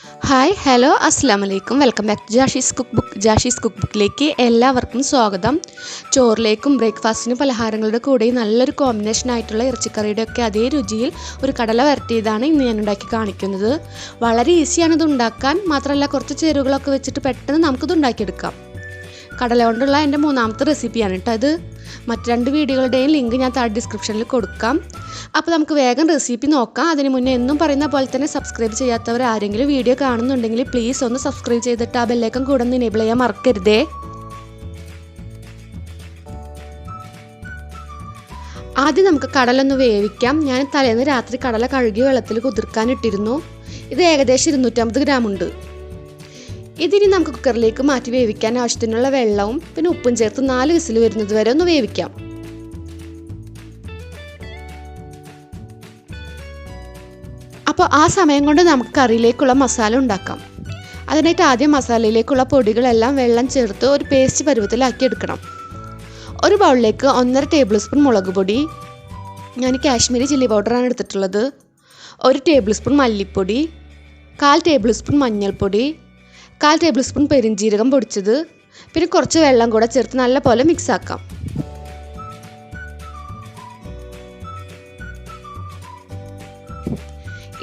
Hi hello അസ്സാം വലൈക്കും. Welcome back to Jashi's cook ബുക്കിലേക്ക് എല്ലാവർക്കും സ്വാഗതം. ചോറിലേക്കും ബ്രേക്ക്ഫാസ്റ്റിനും പലഹാരങ്ങളുടെ കൂടെയും നല്ലൊരു കോമ്പിനേഷൻ ആയിട്ടുള്ള ഇറച്ചിക്കറിയുടെ ഒക്കെ അതേ രുചിയിൽ ഒരു കടല വരട്ടിയതാണ് ഇന്ന് ഞാൻ ഉണ്ടാക്കി കാണിക്കുന്നത്. വളരെ ഈസിയാണ് ഇത് ഉണ്ടാക്കാൻ. മാത്രമല്ല കുറച്ച് ചേരുവകളൊക്കെ വെച്ചിട്ട് പെട്ടെന്ന് നമുക്കിത് ഉണ്ടാക്കിയെടുക്കാം. കടല കൊണ്ടുള്ള എൻ്റെ മൂന്നാമത്തെ റെസിപ്പിയാണ് കേട്ടോ ഇത്. മറ്റ് രണ്ട് വീഡിയോകളുടെയും ലിങ്ക് ഞാൻ താഴെ ഡിസ്ക്രിപ്ഷനിൽ കൊടുക്കാം. അപ്പോൾ നമുക്ക് വേഗം റെസിപ്പി നോക്കാം. അതിന് മുന്നേ എന്നും പറയുന്ന പോലെ തന്നെ സബ്സ്ക്രൈബ് ചെയ്യാത്തവർ ആരെങ്കിലും വീഡിയോ കാണുന്നുണ്ടെങ്കിൽ പ്ലീസ് ഒന്ന് സബ്സ്ക്രൈബ് ചെയ്തിട്ട് ആ ബെല്ലൈക്കൺ കൂടെ ഒന്ന് എനേബിൾ ചെയ്യാൻ മറക്കരുതേ. ആദ്യം നമുക്ക് കടലൊന്ന് വേവിക്കാം. ഞാൻ തലേന്ന് രാത്രി കടല കഴുകി വെള്ളത്തിൽ കുതിർക്കാനിട്ടിരുന്നു. ഇത് ഏകദേശം 250 ഗ്രാം ഉണ്ട്. ഇതിനി നമുക്ക് കുക്കറിലേക്ക് മാറ്റി വേവിക്കാൻ ആവശ്യത്തിനുള്ള വെള്ളവും പിന്നെ ഉപ്പും ചേർത്ത് 4 വിസിൽ വരുന്നത് വരെ ഒന്ന് വേവിക്കാം. അപ്പോൾ ആ സമയം കൊണ്ട് നമുക്ക് കറിയിലേക്കുള്ള മസാല ഉണ്ടാക്കാം. അതിനായിട്ട് ആദ്യം മസാലയിലേക്കുള്ള പൊടികളെല്ലാം വെള്ളം ചേർത്ത് ഒരു പേസ്റ്റ് പരുവത്തിലാക്കി എടുക്കണം. ഒരു ബൗളിലേക്ക് 1.5 ടേബിൾ സ്പൂൺ മുളക് പൊടി, ഞാൻ കാശ്മീരി ചില്ലി പൗഡറാണ് എടുത്തിട്ടുള്ളത്, 1 ടേബിൾ സ്പൂൺ മല്ലിപ്പൊടി, 1/4 ടേബിൾ സ്പൂൺ മഞ്ഞൾപ്പൊടി, 1/4 ടേബിൾ സ്പൂൺ പെരിഞ്ജീരകം പൊടിച്ചത്, പിന്നെ കുറച്ച് വെള്ളം കൂടെ ചേർത്ത് നല്ലപോലെ മിക്സ് ആക്കാം.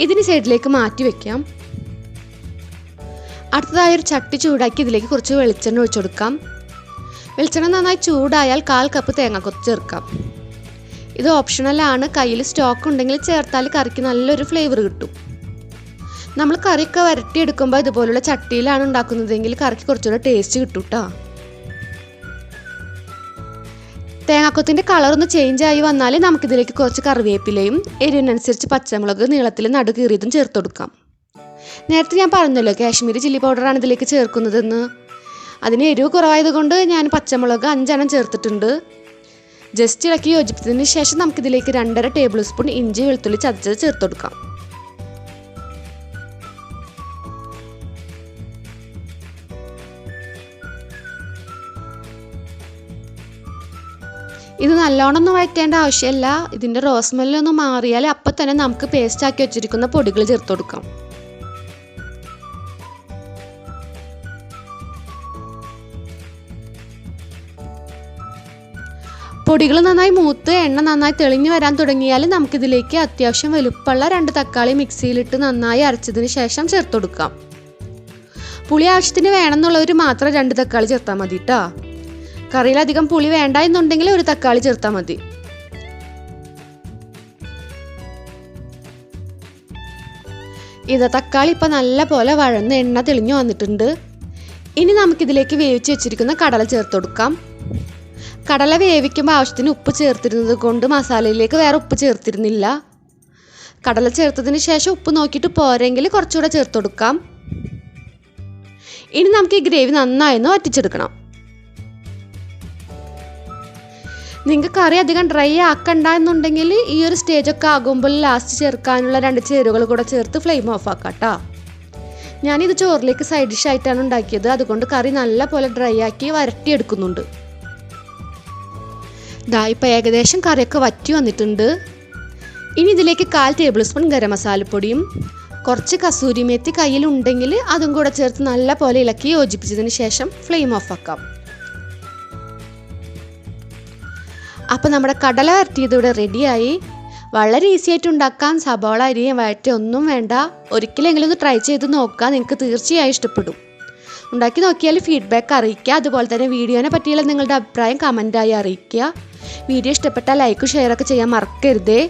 ഇതിന് സൈഡിലേക്ക് മാറ്റി വെക്കാം. അടുത്തതായി ഒരു ചട്ടി ചൂടാക്കി ഇതിലേക്ക് കുറച്ച് വെളിച്ചെണ്ണ ഒഴിച്ചു കൊടുക്കാം. വെളിച്ചെണ്ണ നന്നായി ചൂടായാൽ 1/4 കപ്പ് തേങ്ങാക്കൊത്ത് ചേർക്കാം. ഇത് ഓപ്ഷണലാണ്. കയ്യിൽ സ്റ്റോക്ക് ഉണ്ടെങ്കിൽ ചേർത്താൽ കറിക്ക് നല്ലൊരു ഫ്ലേവർ കിട്ടും. നമ്മൾ കറിയൊക്കെ വരട്ടിയെടുക്കുമ്പോൾ ഇതുപോലുള്ള ചട്ടിയിലാണ് ഉണ്ടാക്കുന്നതെങ്കിൽ കറിക്ക് കുറച്ചുകൂടെ ടേസ്റ്റ് കിട്ടും കേട്ടോ. തേങ്ങാക്കൊത്തിൻ്റെ കളറൊന്ന് ചേഞ്ച് ആയി വന്നാൽ നമുക്കിതിലേക്ക് കുറച്ച് കറിവേപ്പിലയും എരിവിനനുസരിച്ച് പച്ചമുളക് നീളത്തിൽ നടുകീറിയതും ചേർത്ത് കൊടുക്കാം. നേരത്തെ ഞാൻ പറഞ്ഞല്ലോ കാശ്മീരി ചില്ലി പൗഡറാണ് ഇതിലേക്ക് ചേർക്കുന്നതെന്ന്. അതിന് എരിവ് കുറവായതുകൊണ്ട് ഞാൻ പച്ചമുളക് 5 എണ്ണം ചേർത്തിട്ടുണ്ട്. ജസ്റ്റ് ഇളക്കി യോജിപ്പിച്ചതിന് ശേഷം നമുക്കിതിലേക്ക് 2.5 ടേബിൾ സ്പൂൺ ഇഞ്ചി വെളുത്തുള്ളി ചതച്ചത് ചേർത്ത് കൊടുക്കാം. ഇത് നല്ലോണം വഴറ്റേണ്ട ആവശ്യമില്ല. ഇതിൻ്റെ റോസ്മെല്ലൊന്ന് മാറിയാൽ അപ്പം തന്നെ നമുക്ക് പേസ്റ്റ് ആക്കി വെച്ചിരിക്കുന്ന പൊടികൾ ചേർത്ത് കൊടുക്കാം. പൊടികൾ നന്നായി മൂത്ത് എണ്ണ നന്നായി തെളിഞ്ഞു വരാൻ തുടങ്ങിയാൽ നമുക്കിതിലേക്ക് അത്യാവശ്യം വലുപ്പമുള്ള 2 തക്കാളി മിക്സിയിലിട്ട് നന്നായി അരച്ചതിന് ശേഷം ചേർത്ത് കൊടുക്കാം. പുളി ആവശ്യത്തിന് വേണമെന്നുള്ളവർ മാത്രം 2 തക്കാളി ചേർത്താൽ മതി കേട്ടോ. കറിയിലധികം പുളി വേണ്ട എന്നുണ്ടെങ്കിൽ 1 തക്കാളി ചേർത്താൽ മതി. ഇത് തക്കാളി ഇപ്പം നല്ല പോലെ വഴന്ന് എണ്ണ തെളിഞ്ഞു വന്നിട്ടുണ്ട്. ഇനി നമുക്കിതിലേക്ക് വേവിച്ച് വെച്ചിരിക്കുന്ന കടല ചേർത്ത് കൊടുക്കാം. കടല വേവിക്കുമ്പോൾ ആവശ്യത്തിന് ഉപ്പ് ചേർത്തിരുന്നത് കൊണ്ട് മസാലയിലേക്ക് വേറെ ഉപ്പ് ചേർത്തിരുന്നില്ല. കടല ചേർത്തതിന് ശേഷം ഉപ്പ് നോക്കിയിട്ട് പോരെങ്കിൽ കുറച്ചുകൂടെ ചേർത്ത് കൊടുക്കാം. ഇനി നമുക്ക് ഈ ഗ്രേവി നന്നായി വറ്റിച്ചെടുക്കണം. നിങ്ങൾക്ക് കറി അധികം ഡ്രൈ ആക്കണ്ട എന്നുണ്ടെങ്കിൽ ഈ ഒരു സ്റ്റേജൊക്കെ ആകുമ്പോൾ ലാസ്റ്റ് ചേർക്കാനുള്ള 2 ചേരുവകൾ കൂടെ ചേർത്ത് ഫ്ലെയിം ഓഫ് ആക്കാം കേട്ടോ. ഞാനിത് ചോറിലേക്ക് സൈഡ് ഡിഷ് ആയിട്ടാണ് ഉണ്ടാക്കിയത്. അതുകൊണ്ട് കറി നല്ല പോലെ ഡ്രൈ ആക്കി വരട്ടിയെടുക്കുന്നുണ്ട്. ഇപ്പം ഏകദേശം കറിയൊക്കെ വറ്റി വന്നിട്ടുണ്ട്. ഇനി ഇതിലേക്ക് 1/4 ടേബിൾ സ്പൂൺ ഗരം മസാലപ്പൊടിയും കുറച്ച് കസൂരി മേത്തി കയ്യിലുണ്ടെങ്കിൽ അതും കൂടെ ചേർത്ത് നല്ല പോലെ ഇളക്കി യോജിപ്പിച്ചതിന് ശേഷം ഫ്ലെയിം ഓഫ് ആക്കാം. അപ്പോൾ നമ്മുടെ കടല വരട്ടിയത് ഇവിടെ റെഡിയായി. വളരെ ഈസി ആയിട്ട് ഉണ്ടാക്കാൻ. സബോള അരിയും വഴറ്റി ഒന്നും വേണ്ട. ഒരിക്കലെങ്കിലും ഒന്ന് ട്രൈ ചെയ്ത് നോക്കുക. നിങ്ങൾക്ക് തീർച്ചയായും ഇഷ്ടപ്പെടും. ഉണ്ടാക്കി നോക്കിയാൽ ഫീഡ്ബാക്ക് അറിയിക്കുക. അതുപോലെ തന്നെ വീഡിയോനെ പറ്റിയുള്ള നിങ്ങളുടെ അഭിപ്രായം കമൻറ്റായി അറിയിക്കുക. വീഡിയോ ഇഷ്ടപ്പെട്ടാൽ ലൈക്കും ഷെയറൊക്കെ ചെയ്യാൻ മറക്കരുതേ.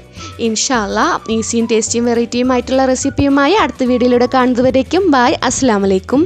ഇൻഷാ അല്ലാഹ് ഈസിയും ടേസ്റ്റിയും വെറൈറ്റിയും ആയിട്ടുള്ള റെസിപ്പിയുമായി അടുത്ത വീഡിയോയിലൂടെ കാണുന്നതുവരേക്കും ബൈ. അസ്സലാമു അലൈക്കും.